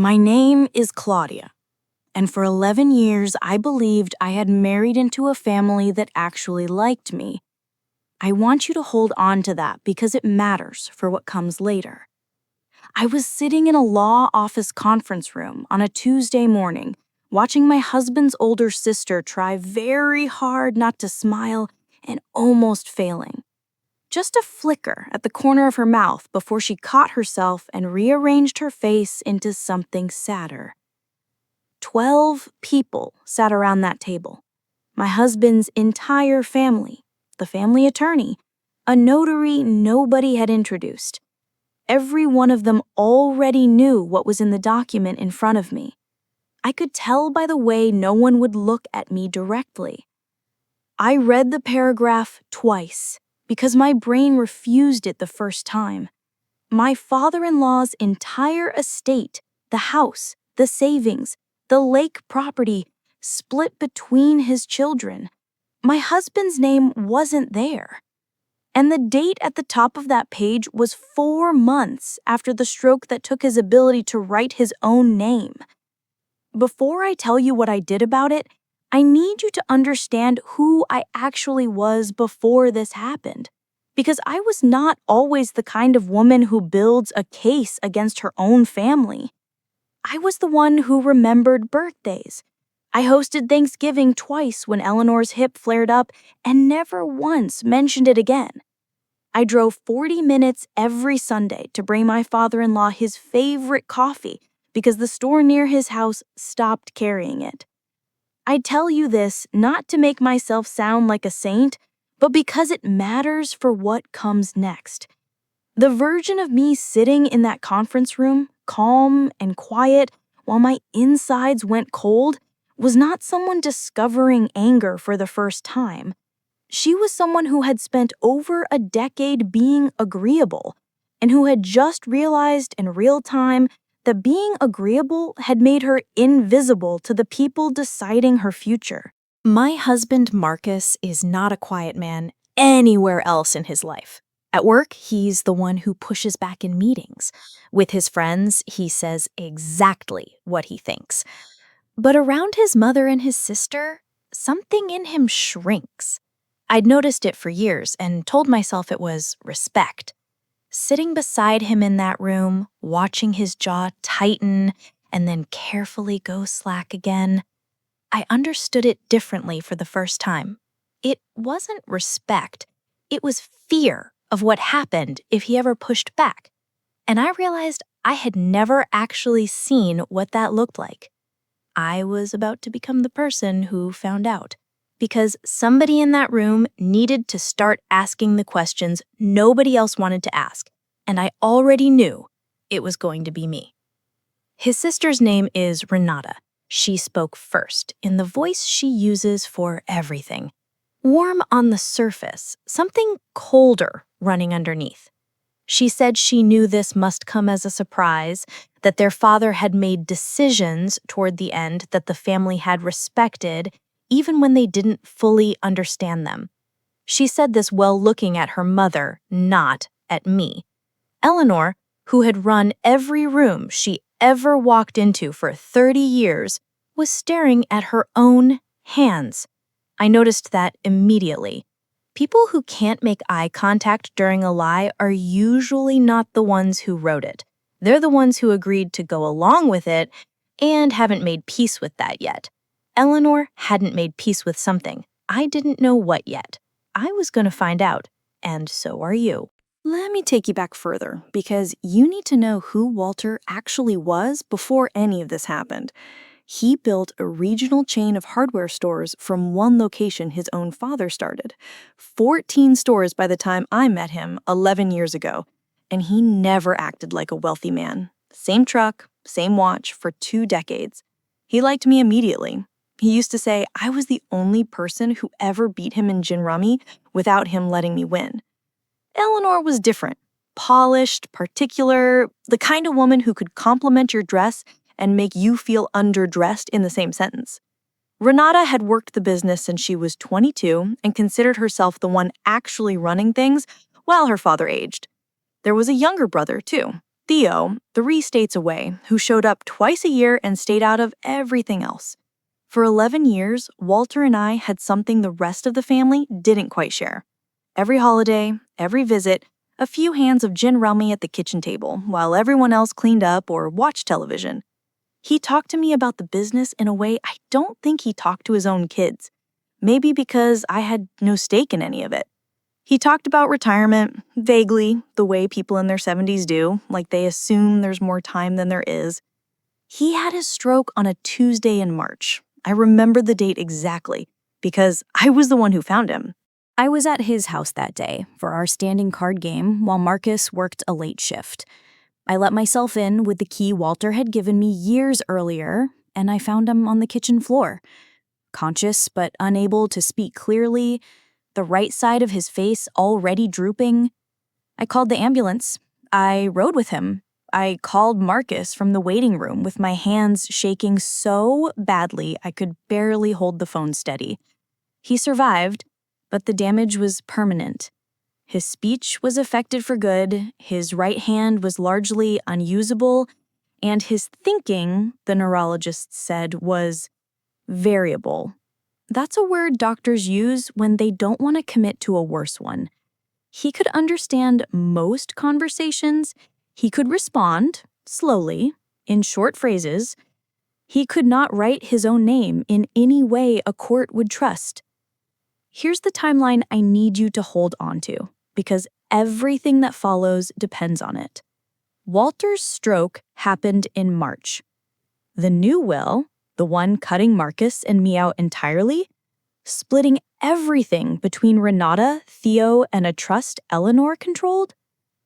My name is Claudia, and for 11 years I believed I had married into a family that actually liked me. I want you to hold on to that because it matters for what comes later. I was sitting in a law office conference room on a Tuesday morning, watching my husband's older sister try very hard not to smile and almost failing. Just a flicker at the corner of her mouth before she caught herself and rearranged her face into something sadder. 12 people sat around that table. My husband's entire family, the family attorney, a notary nobody had introduced. Every one of them already knew what was in the document in front of me. I could tell by the way no one would look at me directly. I read the paragraph twice because my brain refused it the first time. My father-in-law's entire estate, the house, the savings, the lake property, split between his children. My husband's name wasn't there. And the date at the top of that page was 4 months after the stroke that took his ability to write his own name. Before I tell you what I did about it, I need you to understand who I actually was before this happened. Because I was not always the kind of woman who builds a case against her own family. I was the one who remembered birthdays. I hosted Thanksgiving twice when Eleanor's hip flared up and never once mentioned it again. I drove 40 minutes every Sunday to bring my father-in-law his favorite coffee because the store near his house stopped carrying it. I tell you this not to make myself sound like a saint, but because it matters for what comes next. The version of me sitting in that conference room, calm and quiet, while my insides went cold, was not someone discovering anger for the first time. She was someone who had spent over a decade being agreeable, and who had just realized in real time that being agreeable had made her invisible to the people deciding her future. My husband, Marcus, is not a quiet man anywhere else in his life. At work, he's the one who pushes back in meetings. With his friends, he says exactly what he thinks. But around his mother and his sister, something in him shrinks. I'd noticed it for years and told myself it was respect. Sitting beside him in that room, watching his jaw tighten and then carefully go slack again, I understood it differently for the first time. It wasn't respect, it was fear of what happened if he ever pushed back. And I realized I had never actually seen what that looked like. I was about to become the person who found out. Because somebody in that room needed to start asking the questions nobody else wanted to ask, and I already knew it was going to be me. His sister's name is Renata. She spoke first, in the voice she uses for everything. Warm on the surface, something colder running underneath. She said she knew this must come as a surprise, that their father had made decisions toward the end that the family had respected, even when they didn't fully understand them. She said this while looking at her mother, not at me. Eleanor, who had run every room she ever walked into for 30 years, was staring at her own hands. I noticed that immediately. People who can't make eye contact during a lie are usually not the ones who wrote it. They're the ones who agreed to go along with it and haven't made peace with that yet. Eleanor hadn't made peace with something. I didn't know what yet. I was going to find out, and so are you. Let me take you back further, because you need to know who Walter actually was before any of this happened. He built a regional chain of hardware stores from one location his own father started. 14 stores by the time I met him 11 years ago, and he never acted like a wealthy man. Same truck, same watch for 2 decades. He liked me immediately. He used to say I was the only person who ever beat him in gin rummy without him letting me win. Eleanor was different. Polished, particular, the kind of woman who could compliment your dress and make you feel underdressed in the same sentence. Renata had worked the business since she was 22 and considered herself the one actually running things while her father aged. There was a younger brother, too. Theo, 3 states away, who showed up twice a year and stayed out of everything else. For 11 years, Walter and I had something the rest of the family didn't quite share. Every holiday, every visit, a few hands of gin rummy at the kitchen table while everyone else cleaned up or watched television. He talked to me about the business in a way I don't think he talked to his own kids. Maybe because I had no stake in any of it. He talked about retirement, vaguely, the way people in their 70s do, like they assume there's more time than there is. He had his stroke on a Tuesday in March. I remember the date exactly, because I was the one who found him. I was at his house that day for our standing card game while Marcus worked a late shift. I let myself in with the key Walter had given me years earlier, and I found him on the kitchen floor. Conscious but unable to speak clearly, the right side of his face already drooping. I called the ambulance. I rode with him. I called Marcus from the waiting room with my hands shaking so badly I could barely hold the phone steady. He survived, but the damage was permanent. His speech was affected for good, his right hand was largely unusable, and his thinking, the neurologist said, was variable. That's a word doctors use when they don't want to commit to a worse one. He could understand most conversations. He could respond, slowly, in short phrases. He could not write his own name in any way a court would trust. Here's the timeline I need you to hold on to, because everything that follows depends on it. Walter's stroke happened in March. The new will, the one cutting Marcus and me out entirely, splitting everything between Renata, Theo, and a trust Eleanor controlled,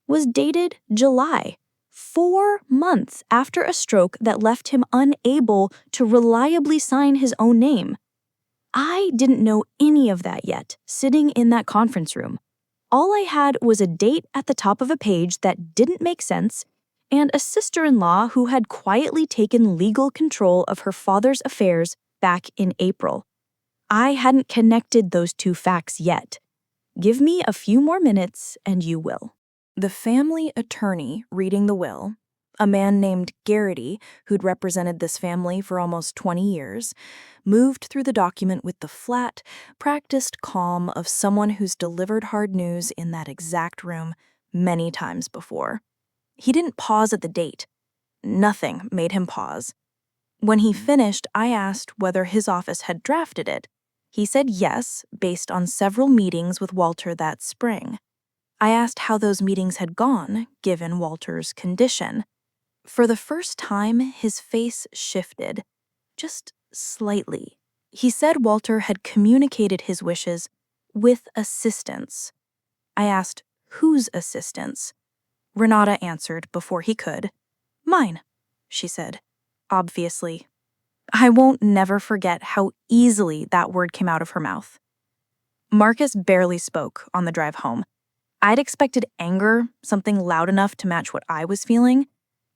was dated July, 4 months after a stroke that left him unable to reliably sign his own name. I didn't know any of that yet, sitting in that conference room. All I had was a date at the top of a page that didn't make sense, and a sister-in-law who had quietly taken legal control of her father's affairs back in April. I hadn't connected those two facts yet. Give me a few more minutes and you will. The family attorney reading the will, a man named Garrity, who'd represented this family for almost 20 years, moved through the document with the flat, practiced calm of someone who's delivered hard news in that exact room many times before. He didn't pause at the date. Nothing made him pause. When he finished, I asked whether his office had drafted it. He said yes, based on several meetings with Walter that spring. I asked how those meetings had gone, given Walter's condition. For the first time, his face shifted, just slightly. He said Walter had communicated his wishes with assistance. I asked, whose assistance? Renata answered before he could. Mine, she said, obviously. I won't never forget how easily that word came out of her mouth. Marcus barely spoke on the drive home. I'd expected anger, something loud enough to match what I was feeling.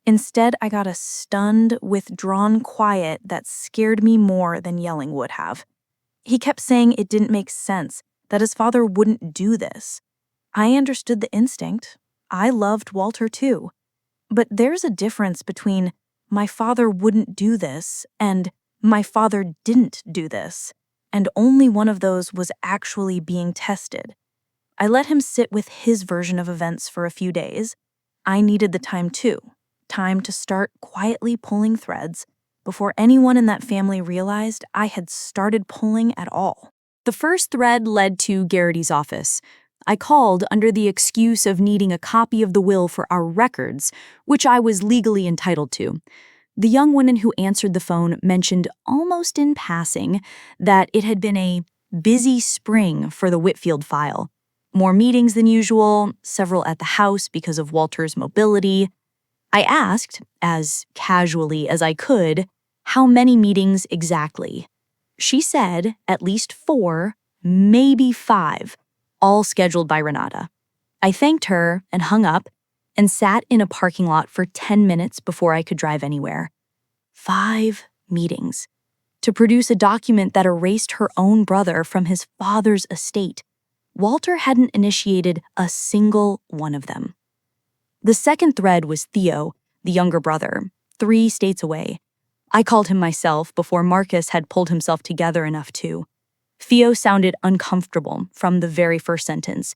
Instead, I got a stunned, withdrawn quiet that scared me more than yelling would have. He kept saying it didn't make sense, that his father wouldn't do this. I understood the instinct. I loved Walter too. But there's a difference between my father wouldn't do this and my father didn't do this, and only one of those was actually being tested. I let him sit with his version of events for a few days. I needed the time too, time to start quietly pulling threads before anyone in that family realized I had started pulling at all. The first thread led to Garrity's office. I called under the excuse of needing a copy of the will for our records, which I was legally entitled to. The young woman who answered the phone mentioned almost in passing that it had been a busy spring for the Whitfield file. More meetings than usual, several at the house because of Walter's mobility. I asked, as casually as I could, how many meetings exactly. She said at least 4, maybe 5, all scheduled by Renata. I thanked her and hung up and sat in a parking lot for 10 minutes before I could drive anywhere. 5 meetings to produce a document that erased her own brother from his father's estate. Walter hadn't initiated a single one of them. The second thread was Theo, the younger brother, 3 states away. I called him myself before Marcus had pulled himself together enough to. Theo sounded uncomfortable from the very first sentence.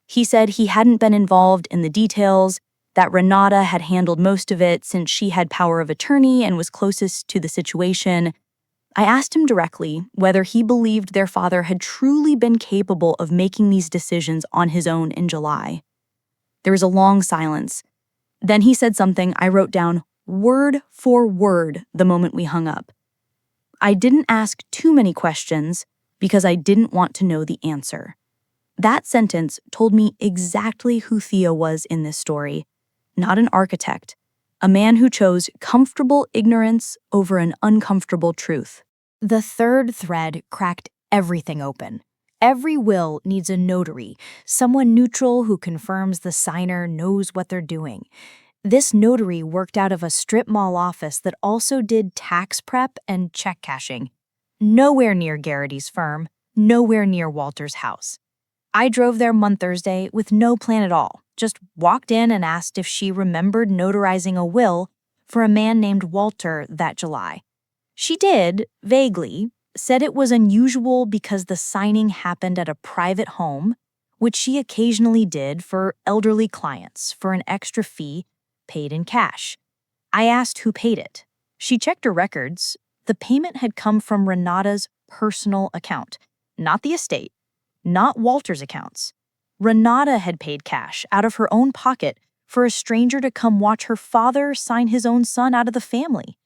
He said he hadn't been involved in the details, that Renata had handled most of it since she had power of attorney and was closest to the situation. I asked him directly whether he believed their father had truly been capable of making these decisions on his own in July. There was a long silence. Then he said something I wrote down word for word the moment we hung up. I didn't ask too many questions because I didn't want to know the answer. That sentence told me exactly who Theo was in this story. Not an architect, a man who chose comfortable ignorance over an uncomfortable truth. The third thread cracked everything open. Every will needs a notary, someone neutral who confirms the signer knows what they're doing. This notary worked out of a strip mall office that also did tax prep and check cashing. Nowhere near Garrity's firm, nowhere near Walter's house. I drove there one Thursday with no plan at all, just walked in and asked if she remembered notarizing a will for a man named Walter that July. She did, vaguely, said it was unusual because the signing happened at a private home, which she occasionally did for elderly clients for an extra fee paid in cash. I asked who paid it. She checked her records. The payment had come from Renata's personal account, not the estate, not Walter's accounts. Renata had paid cash out of her own pocket for a stranger to come watch her father sign his own son out of the family.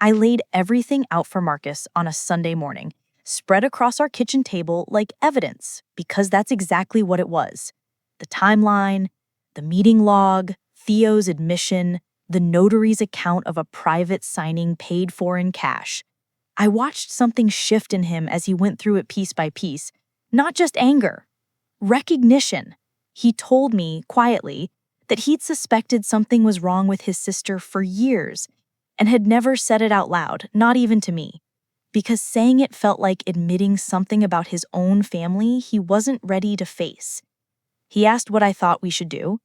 I laid everything out for Marcus on a Sunday morning, spread across our kitchen table like evidence, because that's exactly what it was. The timeline, the meeting log, Theo's admission, the notary's account of a private signing paid for in cash. I watched something shift in him as he went through it piece by piece, not just anger, recognition. He told me, quietly, that he'd suspected something was wrong with his sister for years, and had never said it out loud, not even to me, because saying it felt like admitting something about his own family he wasn't ready to face. He asked what I thought we should do.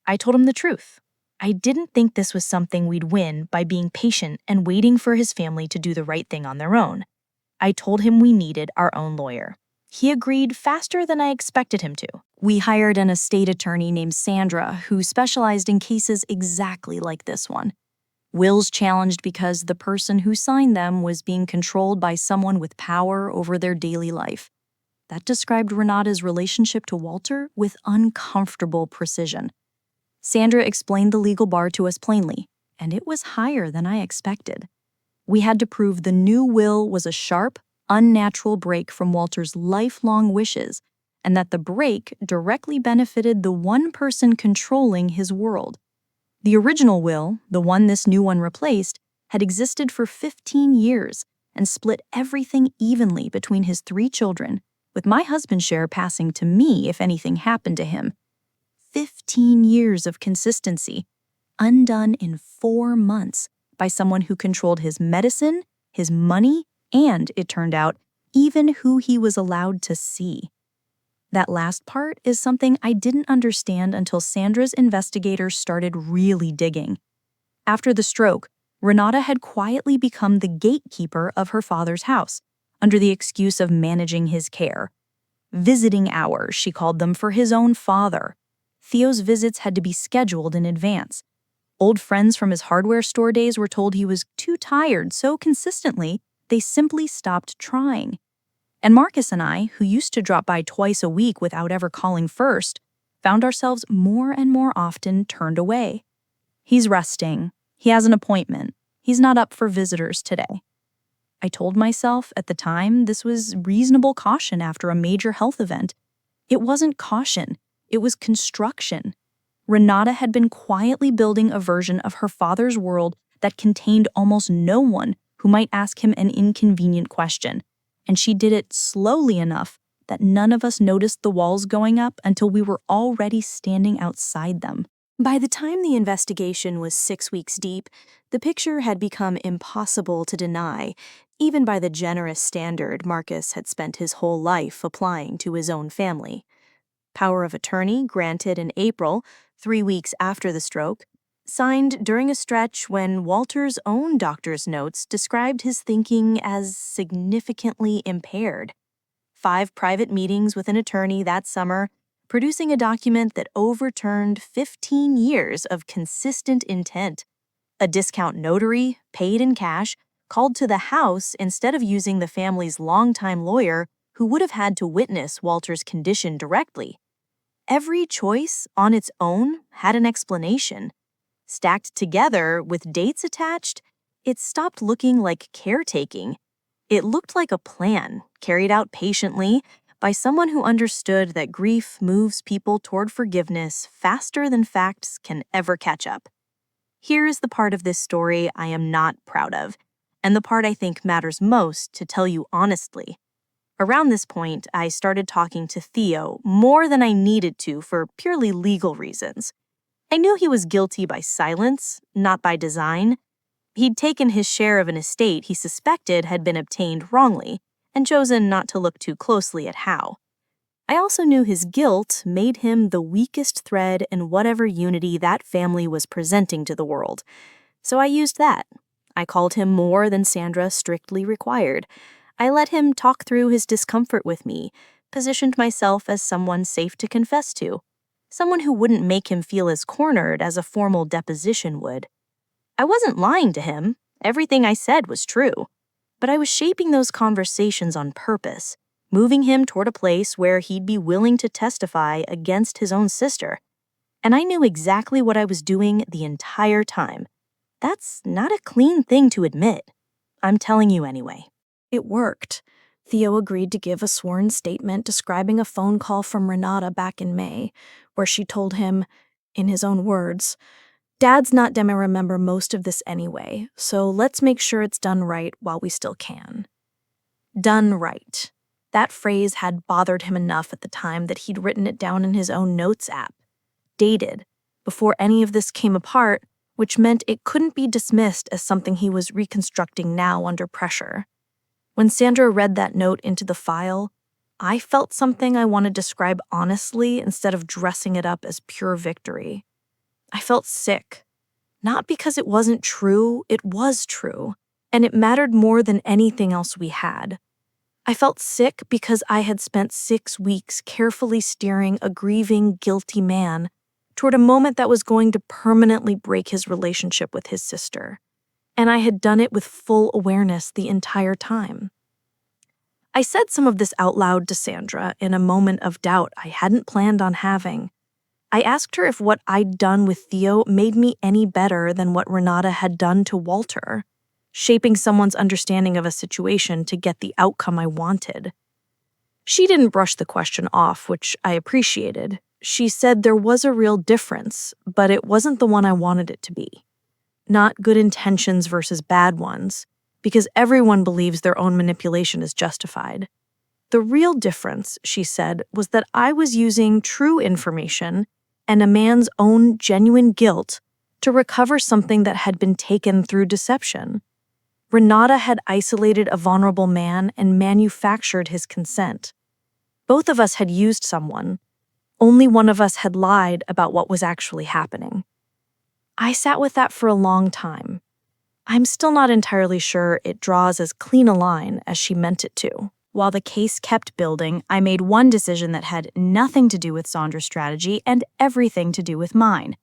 I told him the truth. I didn't think this was something we'd win by being patient and waiting for his family to do the right thing on their own. I told him we needed our own lawyer. He agreed faster than I expected him to. We hired an estate attorney named Sandra who specialized in cases exactly like this one. Wills challenged because the person who signed them was being controlled by someone with power over their daily life. That described Renata's relationship to Walter with uncomfortable precision. Sandra explained the legal bar to us plainly, and it was higher than I expected. We had to prove the new will was a sharp, unnatural break from Walter's lifelong wishes, and that the break directly benefited the one person controlling his world. The original will, the one this new one replaced, had existed for 15 years and split everything evenly between his 3 children, with my husband's share passing to me if anything happened to him. 15 years of consistency, undone in 4 months by someone who controlled his medicine, his money, and, it turned out, even who he was allowed to see. That last part is something I didn't understand until Sandra's investigators started really digging. After the stroke, Renata had quietly become the gatekeeper of her father's house, under the excuse of managing his care. Visiting hours, she called them, for his own father. Theo's visits had to be scheduled in advance. Old friends from his hardware store days were told he was too tired so consistently they simply stopped trying. And Marcus and I, who used to drop by twice a week without ever calling first, found ourselves more and more often turned away. He's resting. He has an appointment. He's not up for visitors today. I told myself at the time this was reasonable caution after a major health event. It wasn't caution. It was construction. Renata had been quietly building a version of her father's world that contained almost no one who might ask him an inconvenient question. And she did it slowly enough that none of us noticed the walls going up until we were already standing outside them. By the time the investigation was 6 weeks deep, the picture had become impossible to deny, even by the generous standard Marcus had spent his whole life applying to his own family. power of attorney granted in April, 3 weeks after the stroke, signed during a stretch when Walter's own doctor's notes described his thinking as significantly impaired. 5 private meetings with an attorney that summer, producing a document that overturned 15 years of consistent intent. A discount notary, paid in cash, called to the house instead of using the family's longtime lawyer who would have had to witness Walter's condition directly. Every choice, on its own, had an explanation. Stacked together with dates attached, it stopped looking like caretaking. It looked like a plan, carried out patiently by someone who understood that grief moves people toward forgiveness faster than facts can ever catch up. Here is the part of this story I am not proud of, and the part I think matters most to tell you honestly. Around this point, I started talking to Theo more than I needed to for purely legal reasons. I knew he was guilty by silence, not by design. He'd taken his share of an estate he suspected had been obtained wrongly, and chosen not to look too closely at how. I also knew his guilt made him the weakest thread in whatever unity that family was presenting to the world. So I used that. I called him more than Sandra strictly required. I let him talk through his discomfort with me, positioned myself as someone safe to confess to, someone who wouldn't make him feel as cornered as a formal deposition would. I wasn't lying to him. Everything I said was true. But I was shaping those conversations on purpose, moving him toward a place where he'd be willing to testify against his own sister. And I knew exactly what I was doing the entire time. That's not a clean thing to admit. I'm telling you anyway. It worked. Theo agreed to give a sworn statement describing a phone call from Renata back in May, where she told him, in his own words, "Dad's not gonna remember most of this anyway, so let's make sure it's done right while we still can." Done right. That phrase had bothered him enough at the time that he'd written it down in his own notes app. Dated, before any of this came apart, which meant it couldn't be dismissed as something he was reconstructing now under pressure. When Sandra read that note into the file, I felt something I want to describe honestly instead of dressing it up as pure victory. I felt sick. Not because it wasn't true, it was true, and it mattered more than anything else we had. I felt sick because I had spent 6 weeks carefully steering a grieving, guilty man toward a moment that was going to permanently break his relationship with his sister. And I had done it with full awareness the entire time. I said some of this out loud to Sandra in a moment of doubt I hadn't planned on having. I asked her if what I'd done with Theo made me any better than what Renata had done to Walter, shaping someone's understanding of a situation to get the outcome I wanted. She didn't brush the question off, which I appreciated. She said there was a real difference, but it wasn't the one I wanted it to be. Not good intentions versus bad ones, because everyone believes their own manipulation is justified. The real difference, she said, was that I was using true information and a man's own genuine guilt to recover something that had been taken through deception. Renata had isolated a vulnerable man and manufactured his consent. Both of us had used someone. Only one of us had lied about what was actually happening. I sat with that for a long time. I'm still not entirely sure it draws as clean a line as she meant it to. While the case kept building, I made one decision that had nothing to do with Sandra's strategy and everything to do with mine.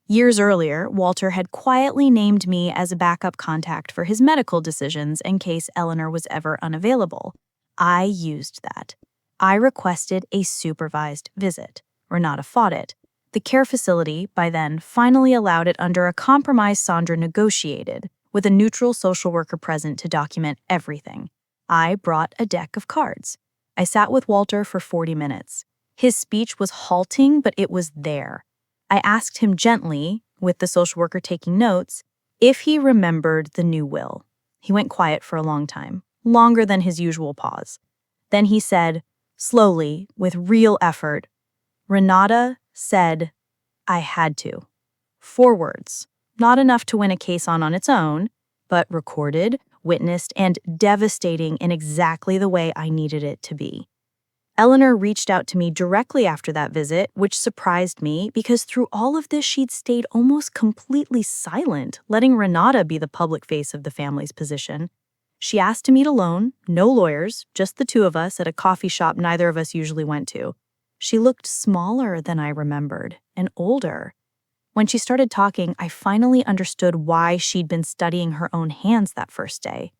Years earlier, Walter had quietly named me as a backup contact for his medical decisions in case Eleanor was ever unavailable. I used that. I requested a supervised visit. Renata fought it. The care facility, by then, finally allowed it under a compromise Sandra negotiated, with a neutral social worker present to document everything. I brought a deck of cards. I sat with Walter for 40 minutes. His speech was halting, but it was there. I asked him gently, with the social worker taking notes, if he remembered the new will. He went quiet for a long time, longer than his usual pause. Then he said, slowly, with real effort, Renata said, I had to. 4 words, not enough to win a case on its own, but recorded, witnessed, and devastating in exactly the way I needed it to be. Eleanor reached out to me directly after that visit, which surprised me because through all of this, she'd stayed almost completely silent, letting Renata be the public face of the family's position. She asked to meet alone, no lawyers, just the two of us at a coffee shop neither of us usually went to. She looked smaller than I remembered, and older. When she started talking, I finally understood why she'd been studying her own hands that first day.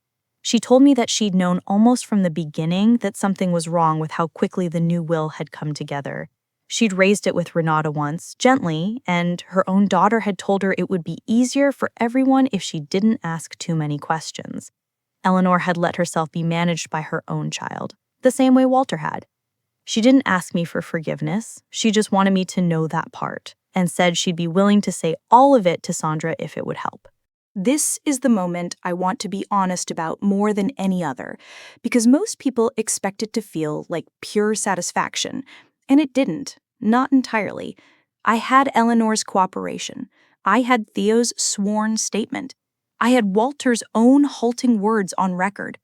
She told me that she'd known almost from the beginning that something was wrong with how quickly the new will had come together. She'd raised it with Renata once, gently, and her own daughter had told her it would be easier for everyone if she didn't ask too many questions. Eleanor had let herself be managed by her own child, the same way Walter had. She didn't ask me for forgiveness, she just wanted me to know that part, and said she'd be willing to say all of it to Sandra if it would help. This is the moment I want to be honest about more than any other, because most people expect it to feel like pure satisfaction, and it didn't, not entirely. I had Eleanor's cooperation. I had Theo's sworn statement. I had Walter's own halting words on record.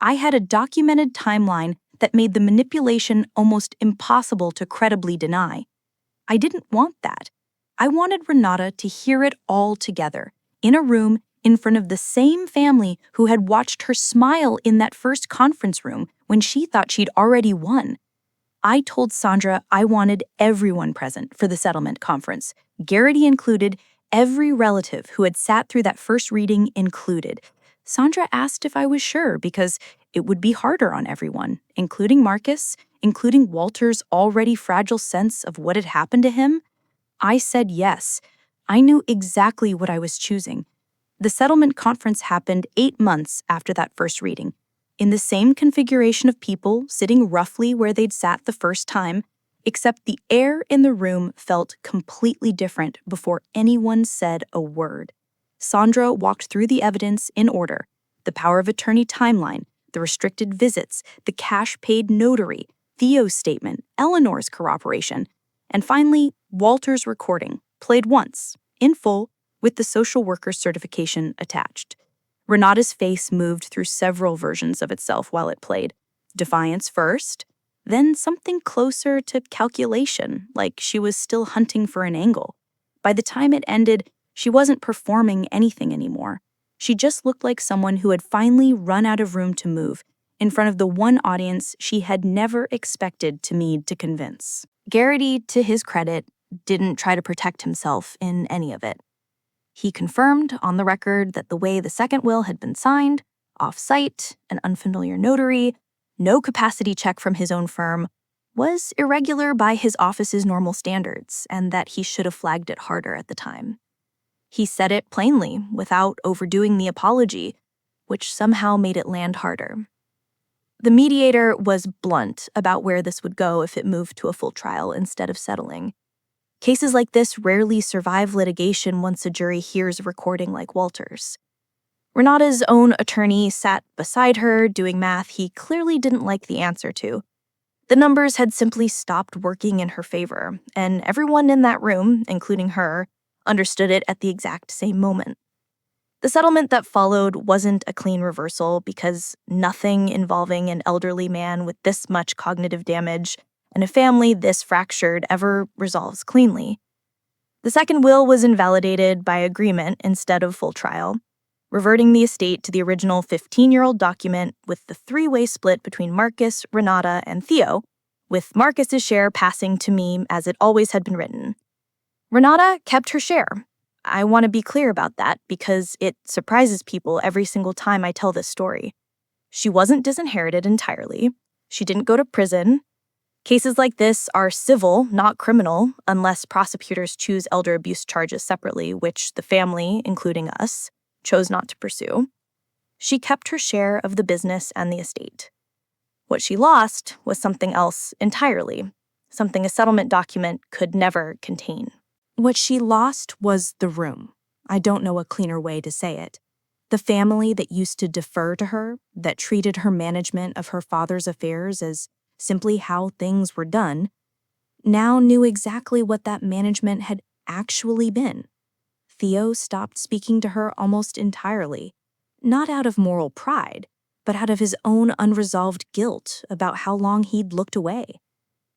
I had a documented timeline that made the manipulation almost impossible to credibly deny. I didn't want that. I wanted Renata to hear it all together, in a room in front of the same family who had watched her smile in that first conference room when she thought she'd already won. I told Sandra I wanted everyone present for the settlement conference, Garrity included, every relative who had sat through that first reading included. Sandra asked if I was sure because it would be harder on everyone, including Marcus, including Walter's already fragile sense of what had happened to him. I said yes. I knew exactly what I was choosing. The settlement conference happened 8 months after that first reading, in the same configuration of people sitting roughly where they'd sat the first time, except the air in the room felt completely different before anyone said a word. Sandra walked through the evidence in order: the power of attorney timeline, the restricted visits, the cash-paid notary, Theo's statement, Eleanor's corroboration, and finally, Walter's recording, played once, in full, with the social worker's certification attached. Renata's face moved through several versions of itself while it played. Defiance first, then something closer to calculation, like she was still hunting for an angle. By the time it ended, she wasn't performing anything anymore. She just looked like someone who had finally run out of room to move, in front of the one audience she had never expected to need to convince. Garrity, to his credit, didn't try to protect himself in any of it. He confirmed on the record that the way the second will had been signed, off-site, an unfamiliar notary, no capacity check from his own firm, was irregular by his office's normal standards, and that he should have flagged it harder at the time. He said it plainly, without overdoing the apology, which somehow made it land harder. The mediator was blunt about where this would go if it moved to a full trial instead of settling. Cases like this rarely survive litigation once a jury hears a recording like Walter's. Renata's own attorney sat beside her, doing math he clearly didn't like the answer to. The numbers had simply stopped working in her favor, and everyone in that room, including her, understood it at the exact same moment. The settlement that followed wasn't a clean reversal because nothing involving an elderly man with this much cognitive damage and a family this fractured ever resolves cleanly. The second will was invalidated by agreement instead of full trial, reverting the estate to the original 15-year-old document with the three-way split between Marcus, Renata, and Theo, with Marcus's share passing to me as it always had been written. Renata kept her share. I want to be clear about that because it surprises people every single time I tell this story. She wasn't disinherited entirely. She didn't go to prison. Cases like this are civil, not criminal, unless prosecutors choose elder abuse charges separately, which the family, including us, chose not to pursue. She kept her share of the business and the estate. What she lost was something else entirely, something a settlement document could never contain. What she lost was the room. I don't know a cleaner way to say it. The family that used to defer to her, that treated her management of her father's affairs as simply how things were done, now knew exactly what that management had actually been. Theo stopped speaking to her almost entirely, not out of moral pride, but out of his own unresolved guilt about how long he'd looked away.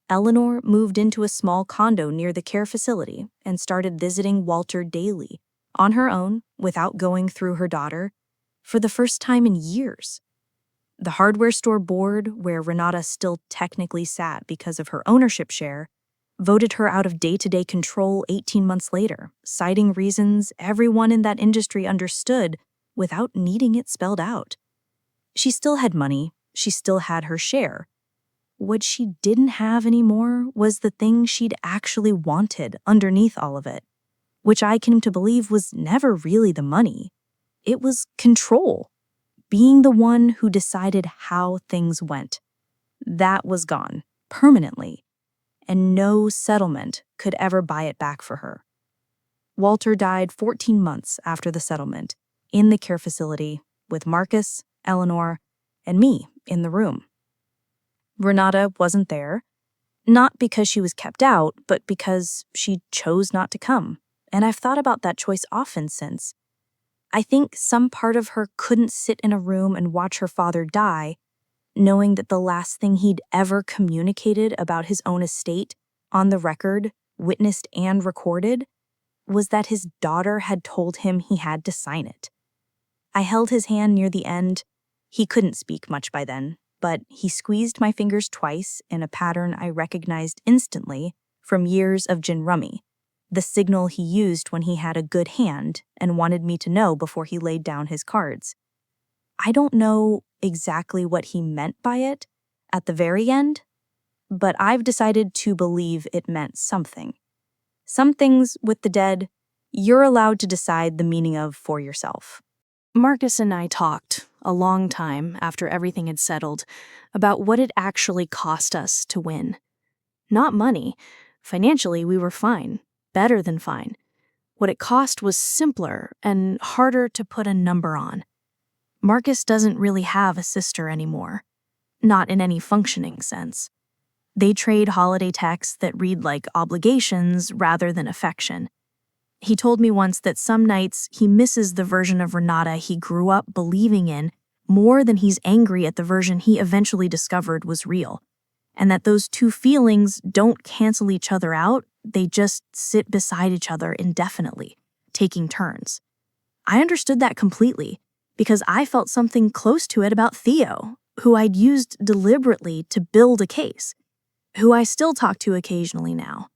Eleanor moved into a small condo near the care facility and started visiting Walter daily, on her own, without going through her daughter, for the first time in years. The hardware store board, where Renata still technically sat because of her ownership share, voted her out of day-to-day control 18 months later, citing reasons everyone in that industry understood without needing it spelled out. She still had money, she still had her share. What she didn't have anymore was the thing she'd actually wanted underneath all of it, which I came to believe was never really the money. It was control, being the one who decided how things went. That was gone, permanently, and no settlement could ever buy it back for her. Walter died 14 months after the settlement, in the care facility, with Marcus, Eleanor, and me in the room. Renata wasn't there, not because she was kept out, but because she chose not to come, and I've thought about that choice often since. I think some part of her couldn't sit in a room and watch her father die, knowing that the last thing he'd ever communicated about his own estate, on the record, witnessed and recorded, was that his daughter had told him he had to sign it. I held his hand near the end. He couldn't speak much by then, but he squeezed my fingers twice in a pattern I recognized instantly from years of gin rummy, the signal he used when he had a good hand and wanted me to know before he laid down his cards. I don't know exactly what he meant by it at the very end, but I've decided to believe it meant something. Some things with the dead, you're allowed to decide the meaning of for yourself. Marcus and I talked a long time after everything had settled about what it actually cost us to win. Not money. Financially, we were fine, better than fine. What it cost was simpler and harder to put a number on. Marcus doesn't really have a sister anymore, not in any functioning sense. They trade holiday texts that read like obligations rather than affection. He told me once that some nights he misses the version of Renata he grew up believing in more than he's angry at the version he eventually discovered was real, and that those two feelings don't cancel each other out, they just sit beside each other indefinitely, taking turns. I understood that completely, because I felt something close to it about Theo, who I'd used deliberately to build a case, who I still talk to occasionally now,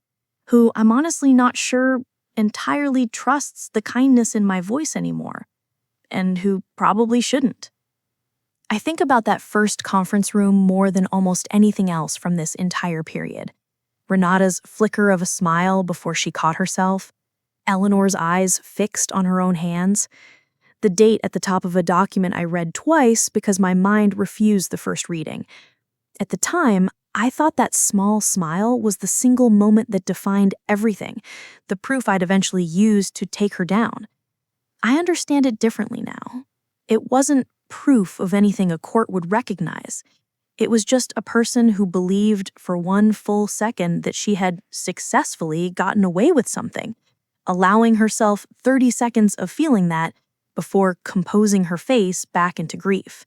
who I'm honestly not sure entirely trusts the kindness in my voice anymore, and who probably shouldn't. I think about that first conference room more than almost anything else from this entire period. Renata's flicker of a smile before she caught herself, Eleanor's eyes fixed on her own hands, the date at the top of a document I read twice because my mind refused the first reading. At the time, I thought that small smile was the single moment that defined everything, the proof I'd eventually use to take her down. I understand it differently now. It wasn't proof of anything a court would recognize. It was just a person who believed for one full second that she had successfully gotten away with something, allowing herself 30 seconds of feeling that before composing her face back into grief.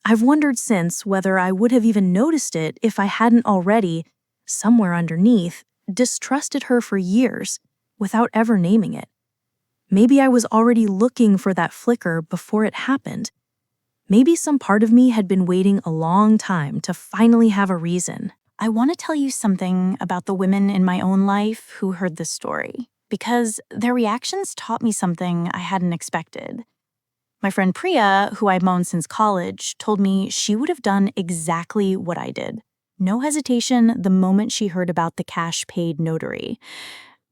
I've wondered since whether I would have even noticed it if I hadn't already, somewhere underneath, distrusted her for years without ever naming it. Maybe I was already looking for that flicker before it happened. Maybe some part of me had been waiting a long time to finally have a reason. I want to tell you something about the women in my own life who heard this story, because their reactions taught me something I hadn't expected. My friend Priya, who I've known since college, told me she would have done exactly what I did. No hesitation the moment she heard about the cash-paid notary.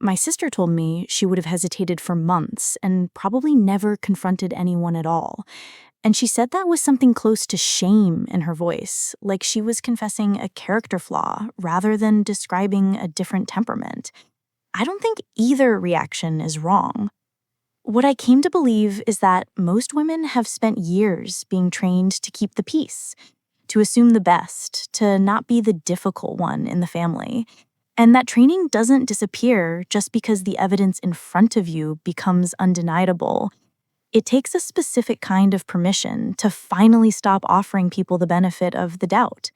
My sister told me she would have hesitated for months and probably never confronted anyone at all. And she said that with something close to shame in her voice, like she was confessing a character flaw rather than describing a different temperament. I don't think either reaction is wrong. What I came to believe is that most women have spent years being trained to keep the peace, to assume the best, to not be the difficult one in the family. And that training doesn't disappear just because the evidence in front of you becomes undeniable. It takes a specific kind of permission to finally stop offering people the benefit of the doubt.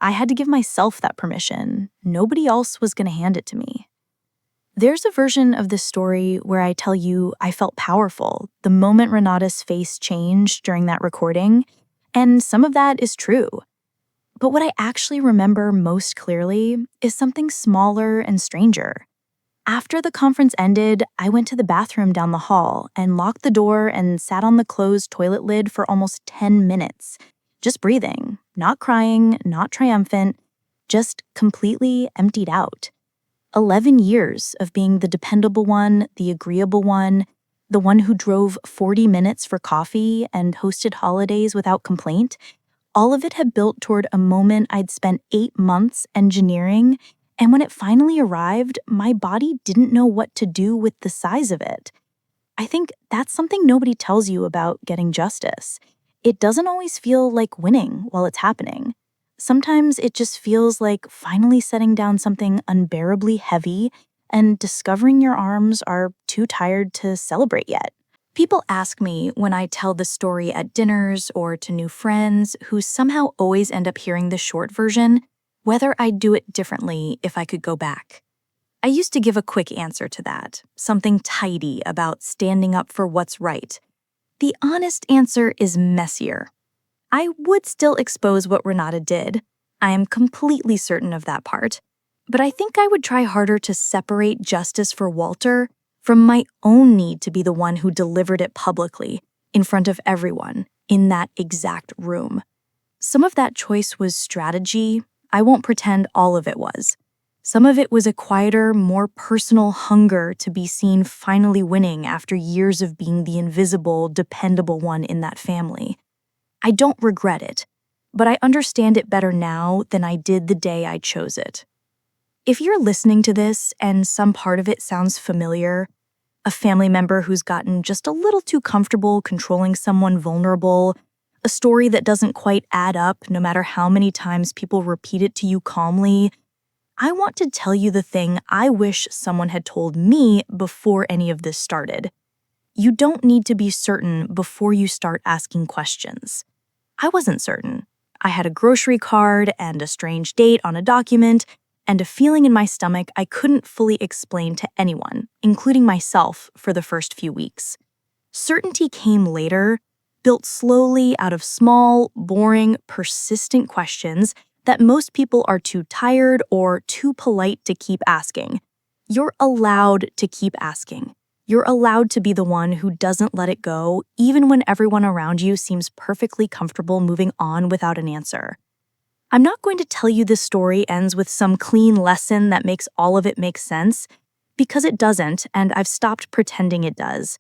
I had to give myself that permission. Nobody else was going to hand it to me. There's a version of this story where I tell you I felt powerful the moment Renata's face changed during that recording, and some of that is true. But what I actually remember most clearly is something smaller and stranger. After the conference ended, I went to the bathroom down the hall and locked the door and sat on the closed toilet lid for almost 10 minutes, just breathing, not crying, not triumphant, just completely emptied out. 11 years of being the dependable one, the agreeable one, the one who drove 40 minutes for coffee and hosted holidays without complaint, all of it had built toward a moment I'd spent 8 months engineering, and when it finally arrived, my body didn't know what to do with the size of it. I think that's something nobody tells you about getting justice. It doesn't always feel like winning while it's happening. Sometimes it just feels like finally setting down something unbearably heavy and discovering your arms are too tired to celebrate yet. People ask me when I tell the story at dinners or to new friends who somehow always end up hearing the short version, whether I'd do it differently if I could go back. I used to give a quick answer to that, something tidy about standing up for what's right. The honest answer is messier. I would still expose what Renata did. I am completely certain of that part. But I think I would try harder to separate justice for Walter from my own need to be the one who delivered it publicly, in front of everyone, in that exact room. Some of that choice was strategy. I won't pretend all of it was. Some of it was a quieter, more personal hunger to be seen finally winning after years of being the invisible, dependable one in that family. I don't regret it, but I understand it better now than I did the day I chose it. If you're listening to this and some part of it sounds familiar, a family member who's gotten just a little too comfortable controlling someone vulnerable, a story that doesn't quite add up no matter how many times people repeat it to you calmly, I want to tell you the thing I wish someone had told me before any of this started. You don't need to be certain before you start asking questions. I wasn't certain. I had a grocery card and a strange date on a document, and a feeling in my stomach I couldn't fully explain to anyone, including myself, for the first few weeks. Certainty came later, built slowly out of small, boring, persistent questions that most people are too tired or too polite to keep asking. You're allowed to keep asking. You're allowed to be the one who doesn't let it go, even when everyone around you seems perfectly comfortable moving on without an answer. I'm not going to tell you this story ends with some clean lesson that makes all of it make sense, because it doesn't, and I've stopped pretending it does.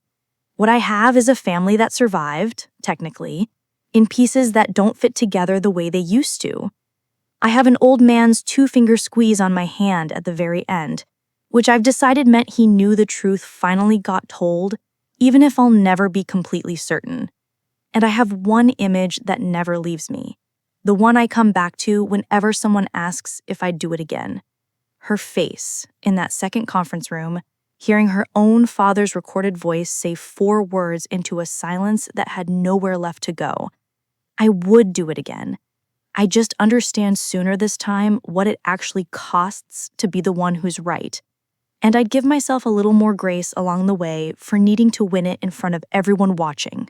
What I have is a family that survived, technically, in pieces that don't fit together the way they used to. I have an old man's two-finger squeeze on my hand at the very end, which I've decided meant he knew the truth finally got told, even if I'll never be completely certain. And I have one image that never leaves me, the one I come back to whenever someone asks if I'd do it again. Her face in that second conference room, hearing her own father's recorded voice say 4 words into a silence that had nowhere left to go. I would do it again. I just understand sooner this time what it actually costs to be the one who's right. And I'd give myself a little more grace along the way for needing to win it in front of everyone watching.